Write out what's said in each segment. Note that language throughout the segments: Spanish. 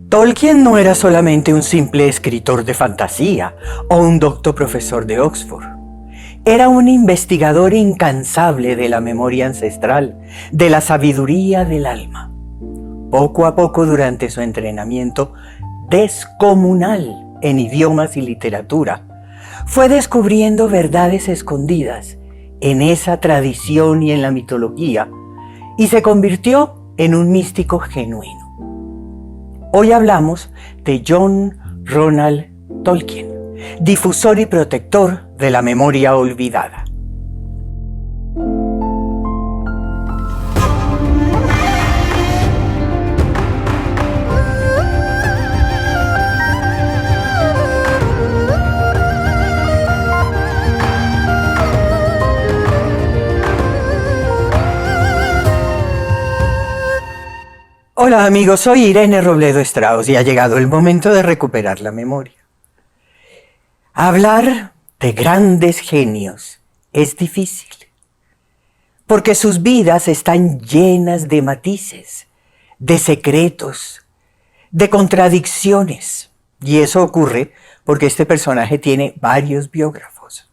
Tolkien no era solamente un simple escritor de fantasía o un doctor profesor de Oxford. Era un investigador incansable de la memoria ancestral, de la sabiduría del alma. Poco a poco, durante su entrenamiento descomunal en idiomas y literatura, fue descubriendo verdades escondidas en esa tradición y en la mitología, y se convirtió en un místico genuino. Hoy hablamos de John Ronald Tolkien, difusor y protector de la memoria olvidada. Hola amigos, soy Irene Robledo Strauss y ha llegado el momento de recuperar la memoria. Hablar de grandes genios es difícil, porque sus vidas están llenas de matices, de secretos, de contradicciones. Y eso ocurre porque este personaje tiene varios biógrafos.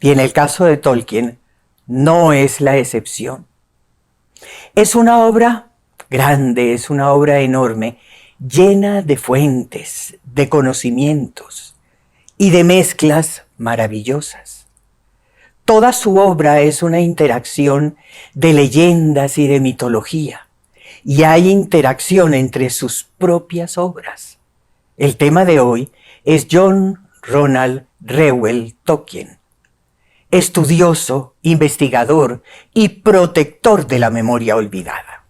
Y en el caso de Tolkien, no es la excepción. Es una obra grande, es una obra enorme, llena de fuentes, de conocimientos y de mezclas maravillosas. Toda su obra es una interacción de leyendas y de mitología, y hay interacción entre sus propias obras. El tema de hoy es John Ronald Reuel Tolkien, estudioso, investigador y protector de la memoria olvidada.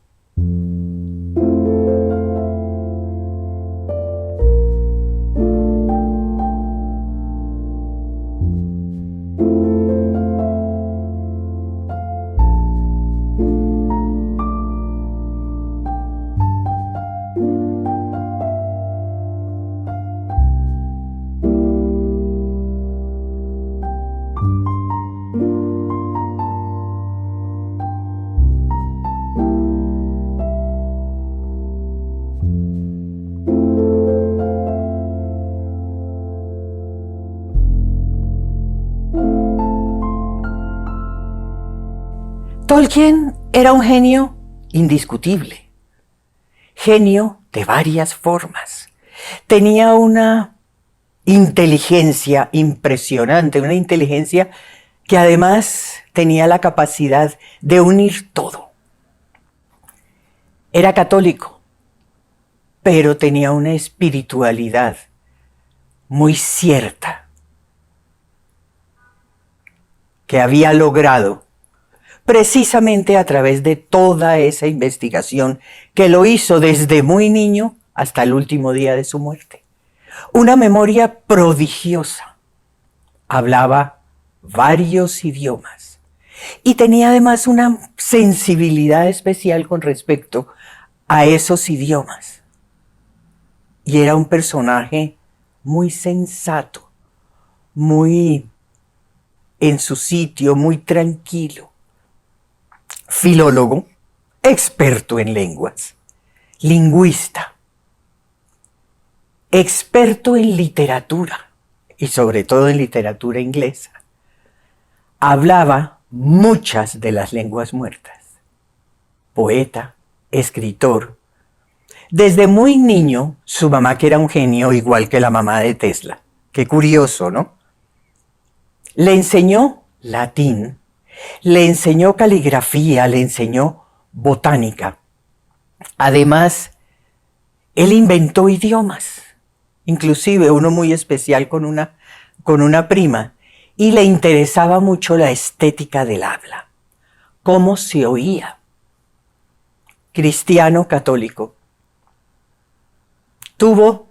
Tolkien era un genio indiscutible, genio de varias formas. Tenía una inteligencia impresionante, una inteligencia que además tenía la capacidad de unir todo. Era católico, pero tenía una espiritualidad muy cierta que había logrado precisamente a través de toda esa investigación que lo hizo desde muy niño hasta el último día de su muerte. Una memoria prodigiosa. Hablaba varios idiomas y tenía además una sensibilidad especial con respecto a esos idiomas. Y era un personaje muy sensato, muy en su sitio, muy tranquilo. Filólogo, experto en lenguas, lingüista, experto en literatura y sobre todo en literatura inglesa. Hablaba muchas de las lenguas muertas. Poeta, escritor. Desde muy niño, su mamá, que era un genio igual que la mamá de Tesla. Qué curioso, ¿no? Le enseñó latín. Le enseñó caligrafía, le enseñó botánica. Además, él inventó idiomas, inclusive uno muy especial con una prima, y le interesaba mucho la estética del habla, cómo se oía. Cristiano católico. Tuvo,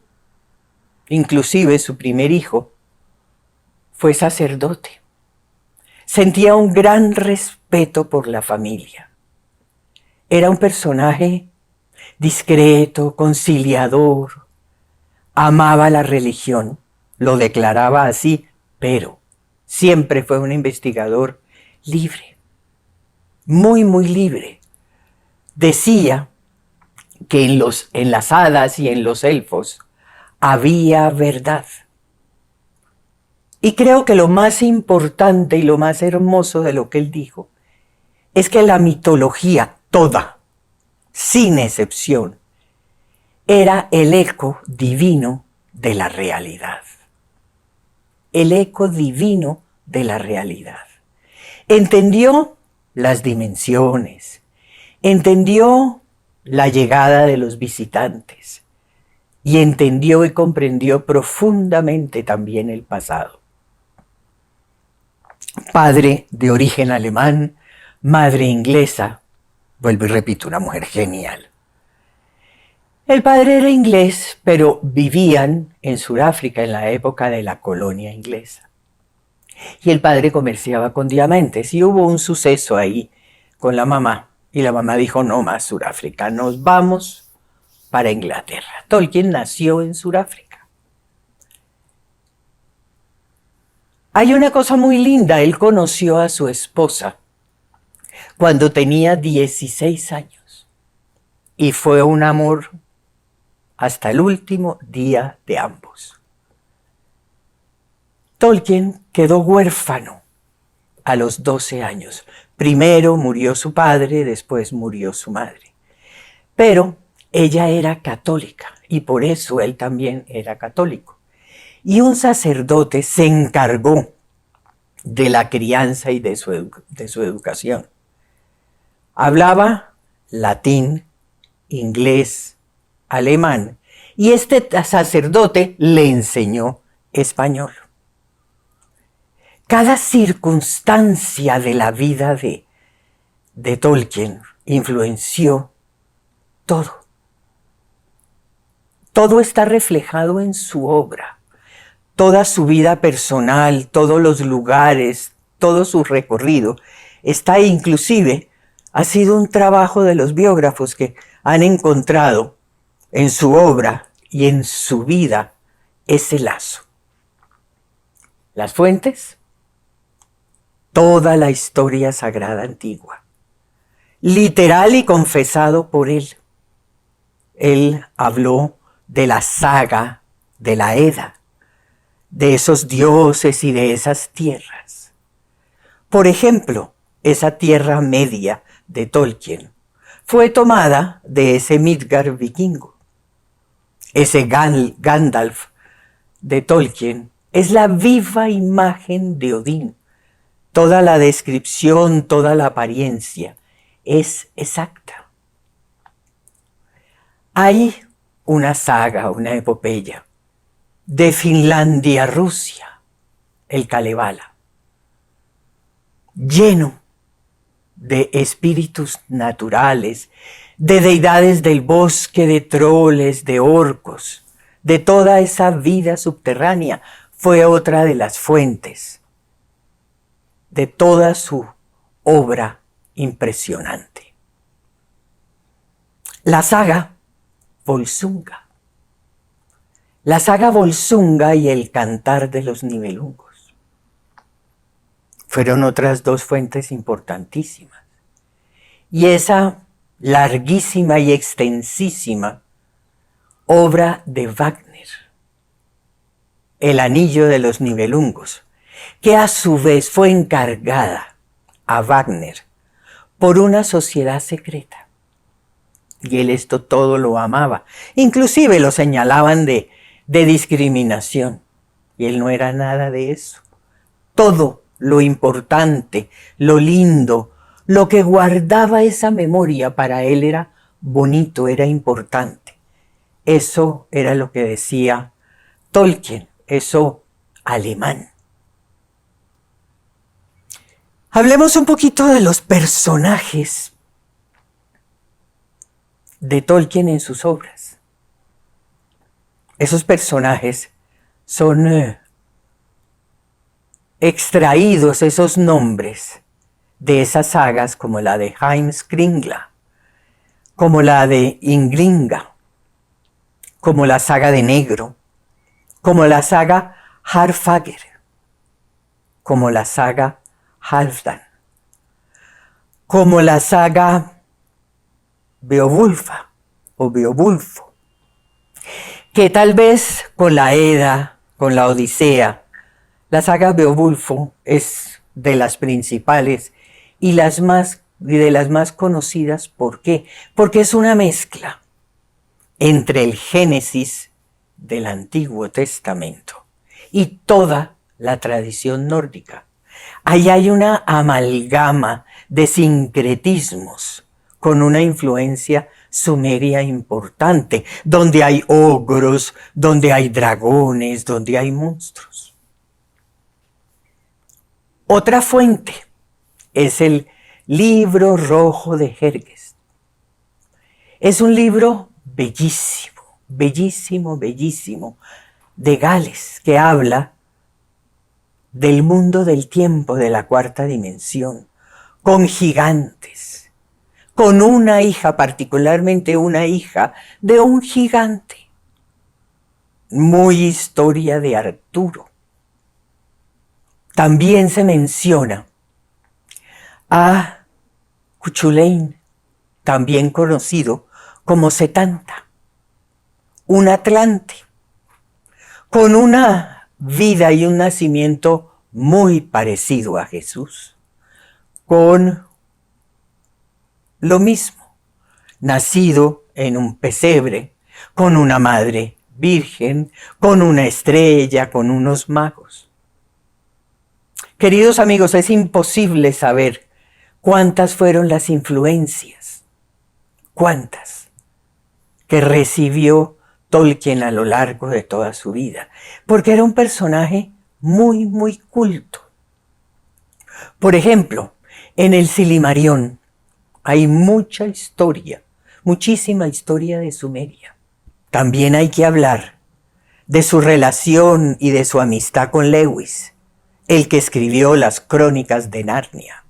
inclusive su primer hijo, fue sacerdote. Sentía un gran respeto por la familia. Era un personaje discreto, conciliador, amaba la religión, lo declaraba así, pero siempre fue un investigador libre, muy, muy libre. Decía que en las hadas y en los elfos había verdad. Y creo que lo más importante y lo más hermoso de lo que él dijo es que la mitología toda, sin excepción, era el eco divino de la realidad. El eco divino de la realidad. Entendió las dimensiones, entendió la llegada de los visitantes y entendió y comprendió profundamente también el pasado. Padre de origen alemán, madre inglesa, vuelvo y repito, una mujer genial. El padre era inglés, pero vivían en Sudáfrica en la época de la colonia inglesa. Y el padre comerciaba con diamantes y hubo un suceso ahí con la mamá. Y la mamá dijo, no más Sudáfrica, nos vamos para Inglaterra. Tolkien nació en Sudáfrica. Hay una cosa muy linda, él conoció a su esposa cuando tenía 16 años y fue un amor hasta el último día de ambos. Tolkien quedó huérfano a los 12 años. Primero murió su padre, después murió su madre. Pero ella era católica y por eso él también era católico. Y un sacerdote se encargó de la crianza y de su educación. Hablaba latín, inglés, alemán, y este sacerdote le enseñó español. Cada circunstancia de la vida de Tolkien influenció todo. Todo está reflejado en su obra. Toda su vida personal, todos los lugares, todo su recorrido está, inclusive ha sido un trabajo de los biógrafos que han encontrado en su obra y en su vida ese lazo. Las fuentes, toda la historia sagrada antigua, literal y confesado por él. Él habló de la saga de la Edda, de esos dioses y de esas tierras. Por ejemplo, esa tierra media de Tolkien fue tomada de ese Midgard vikingo. Ese Gandalf de Tolkien es la viva imagen de Odín. Toda la descripción, toda la apariencia es exacta. Hay una saga, una epopeya de Finlandia, Rusia, el Kalevala, lleno de espíritus naturales, de deidades del bosque, de troles, de orcos, de toda esa vida subterránea. Fue otra de las fuentes de toda su obra impresionante. La saga Volsunga. La saga Volsunga y el cantar de los Nibelungos fueron otras dos fuentes importantísimas. Y esa larguísima y extensísima obra de Wagner, El Anillo de los Nibelungos, que a su vez fue encargada a Wagner por una sociedad secreta. Y él esto todo lo amaba. Inclusive lo señalaban de discriminación. Y él no era nada de eso. Todo lo importante, lo lindo, lo que guardaba esa memoria para él era bonito, era importante. Eso era lo que decía Tolkien, eso alemán. Hablemos un poquito de los personajes de Tolkien en sus obras. Esos personajes son extraídos, esos nombres, de esas sagas como la de Heimskringla, como la de Ingringa, como la saga de Negro, como la saga Harfager, como la saga Halfdan, como la saga Beowulf, o Beowulfo, que tal vez con la Edda, con la Odisea, la saga Beowulfo es de las principales y de las más conocidas. ¿Por qué? Porque es una mezcla entre el Génesis del Antiguo Testamento y toda la tradición nórdica. Ahí hay una amalgama de sincretismos con una influencia sumeria importante, donde hay ogros, donde hay dragones, donde hay monstruos. Otra fuente es el Libro Rojo de Jerjes. Es un libro bellísimo, bellísimo, bellísimo, de Gales, que habla del mundo del tiempo de la cuarta dimensión, con gigantes, con una hija, particularmente una hija de un gigante. Muy historia de Arturo. También se menciona a Cuchulainn, también conocido como Setanta, un atlante, con una vida y un nacimiento muy parecido a Jesús, con lo mismo, nacido en un pesebre, con una madre virgen, con una estrella, con unos magos. Queridos amigos, es imposible saber cuántas fueron las influencias, cuántas, que recibió Tolkien a lo largo de toda su vida, porque era un personaje muy, muy culto. Por ejemplo, en el Silmarillion hay mucha historia, muchísima historia de Sumeria. También hay que hablar de su relación y de su amistad con Lewis, el que escribió las Crónicas de Narnia.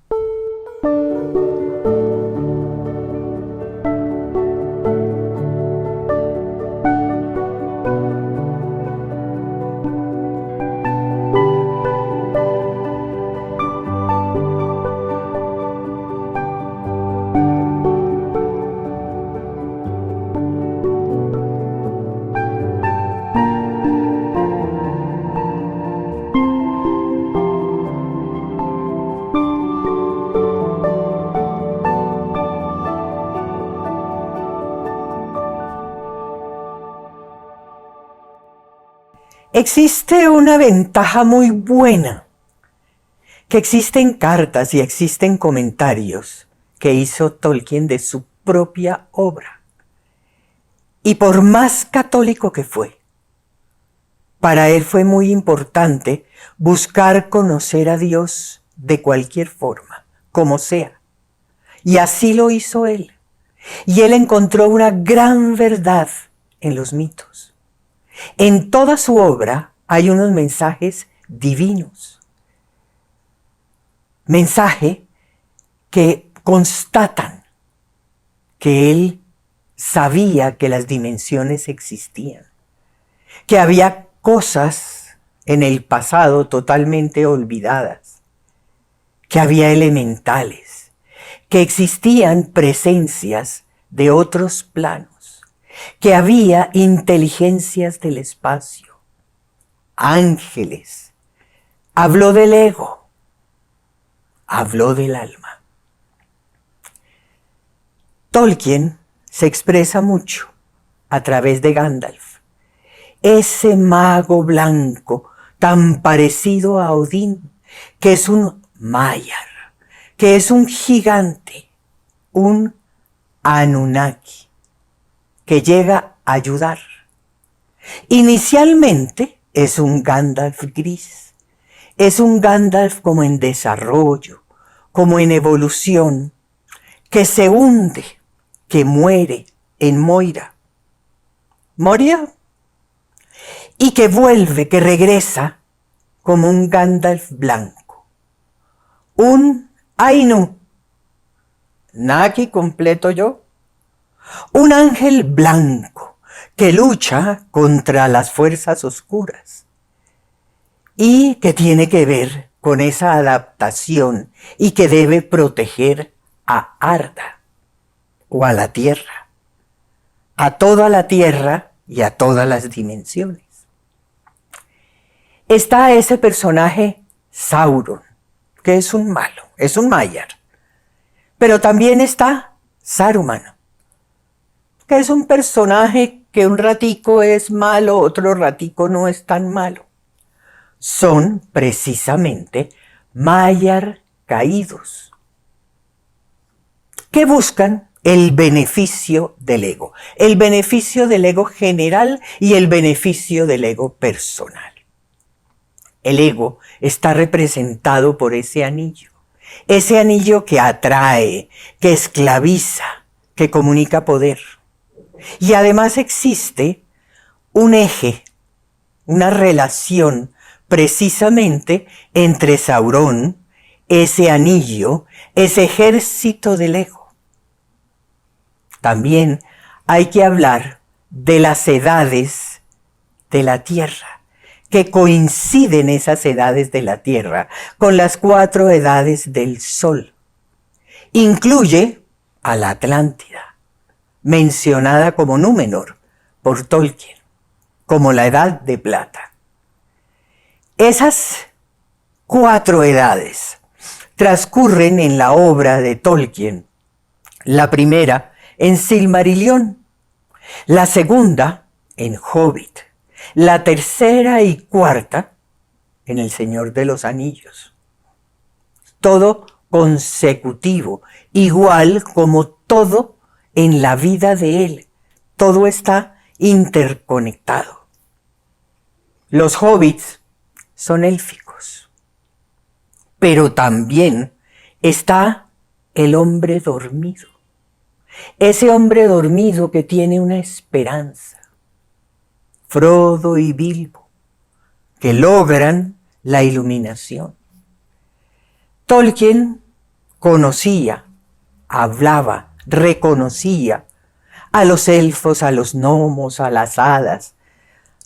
Existe una ventaja muy buena, que existen cartas y existen comentarios que hizo Tolkien de su propia obra. Y por más católico que fue, para él fue muy importante buscar conocer a Dios de cualquier forma, como sea. Y así lo hizo él. Y él encontró una gran verdad en los mitos. En toda su obra hay unos mensajes divinos. Mensajes que constatan que él sabía que las dimensiones existían, que había cosas en el pasado totalmente olvidadas, que había elementales, que existían presencias de otros planos, que había inteligencias del espacio, ángeles. Habló del ego, habló del alma. Tolkien se expresa mucho a través de Gandalf, ese mago blanco tan parecido a Odín, que es un Maiar, que es un gigante, un Anunnaki, que llega a ayudar. Inicialmente es un Gandalf gris, es un Gandalf como en desarrollo, como en evolución, que se hunde, que muere en Moria, y que vuelve, que regresa como un Gandalf blanco, un Ainu, Naki completo yo, un ángel blanco que lucha contra las fuerzas oscuras y que tiene que ver con esa adaptación y que debe proteger a Arda o a la tierra. a toda la tierra y a todas las dimensiones. Está ese personaje Sauron, que es un malo, es un Maiar. Pero también está Saruman, que es un personaje que un ratico es malo, otro ratico no es tan malo. Son precisamente Maiar caídos, que buscan el beneficio del ego general y el beneficio del ego personal. El ego está representado por ese anillo que atrae, que esclaviza, que comunica poder. Y además existe un eje, una relación precisamente entre Sauron, ese anillo, ese ejército del ego. También hay que hablar de las edades de la Tierra, que coinciden esas edades de la Tierra con las 4 edades del Sol. Incluye a la Atlántida, mencionada como Númenor por Tolkien, como la Edad de Plata. Esas 4 edades transcurren en la obra de Tolkien. La primera en Silmarillion, la segunda en Hobbit, la tercera y cuarta en El Señor de los Anillos. Todo consecutivo, igual como todo en la vida de él. Todo está interconectado. Los hobbits son élficos, pero también está el hombre dormido. Ese hombre dormido que tiene una esperanza. Frodo y Bilbo, que logran la iluminación. Tolkien conocía, hablaba, reconocía a los elfos, a los gnomos, a las hadas.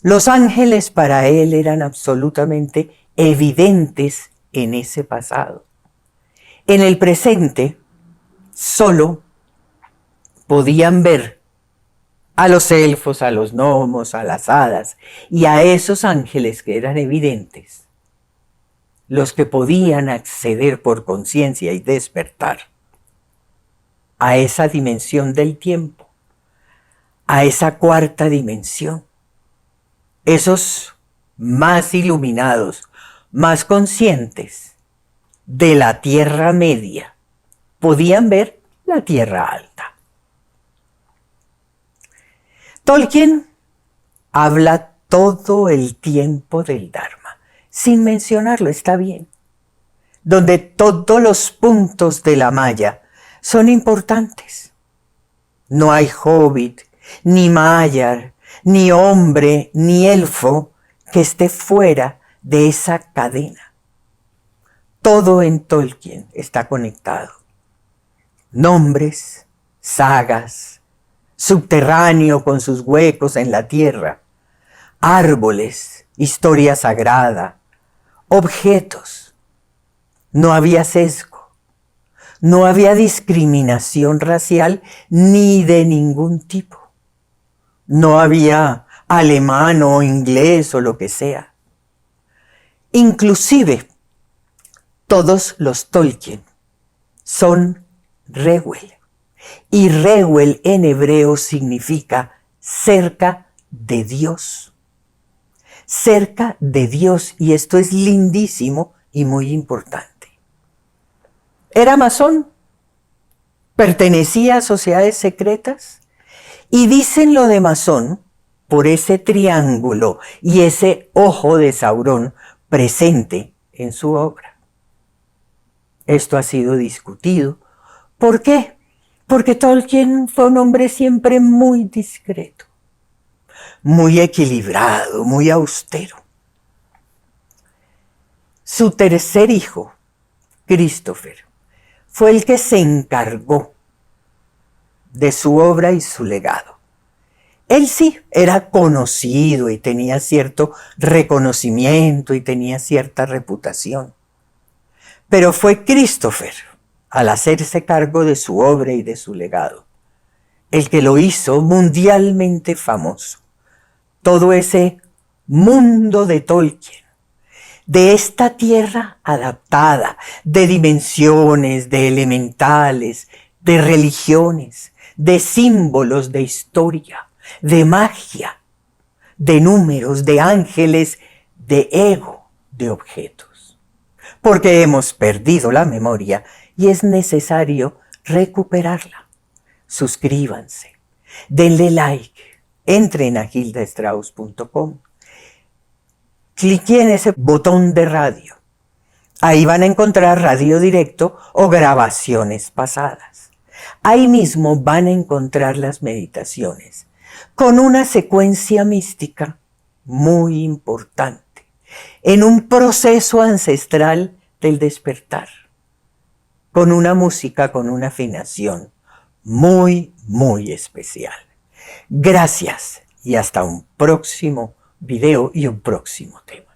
Los ángeles para él eran absolutamente evidentes en ese pasado. En el presente, solo podían ver a los elfos, a los gnomos, a las hadas y a esos ángeles que eran evidentes, los que podían acceder por conciencia y despertar a esa dimensión del tiempo, a esa 4ª dimensión. Esos más iluminados, más conscientes de la Tierra Media, podían ver la Tierra Alta. Tolkien habla todo el tiempo del Dharma, sin mencionarlo, está bien, donde todos los puntos de la malla son importantes. No hay hobbit, ni Maiar, ni hombre, ni elfo que esté fuera de esa cadena. Todo en Tolkien está conectado. Nombres, sagas, subterráneo con sus huecos en la tierra, árboles, historia sagrada, objetos. No había sesgo, no había discriminación racial ni de ningún tipo. No había alemán o inglés o lo que sea. Inclusive, todos los Tolkien son Reuel. Y Reuel en hebreo significa cerca de Dios. Cerca de Dios, y esto es lindísimo y muy importante. Era masón, pertenecía a sociedades secretas, y dicen lo de masón por ese triángulo y ese ojo de Saurón presente en su obra. Esto ha sido discutido. ¿Por qué? Porque Tolkien fue un hombre siempre muy discreto, muy equilibrado, muy austero. Su tercer hijo, Christopher, fue el que se encargó de su obra y su legado. Él sí era conocido y tenía cierto reconocimiento y tenía cierta reputación. Pero fue Christopher, al hacerse cargo de su obra y de su legado, el que lo hizo mundialmente famoso. Todo ese mundo de Tolkien, de esta tierra adaptada, de dimensiones, de elementales, de religiones, de símbolos, de historia, de magia, de números, de ángeles, de ego, de objetos. Porque hemos perdido la memoria y es necesario recuperarla. Suscríbanse, denle like, entren a gildastrauss.com, cliquen en ese botón de radio. Ahí van a encontrar radio directo o grabaciones pasadas. Ahí mismo van a encontrar las meditaciones con una secuencia mística muy importante en un proceso ancestral del despertar, con una música, con una afinación muy, muy especial. Gracias y hasta un próximo video y un próximo tema.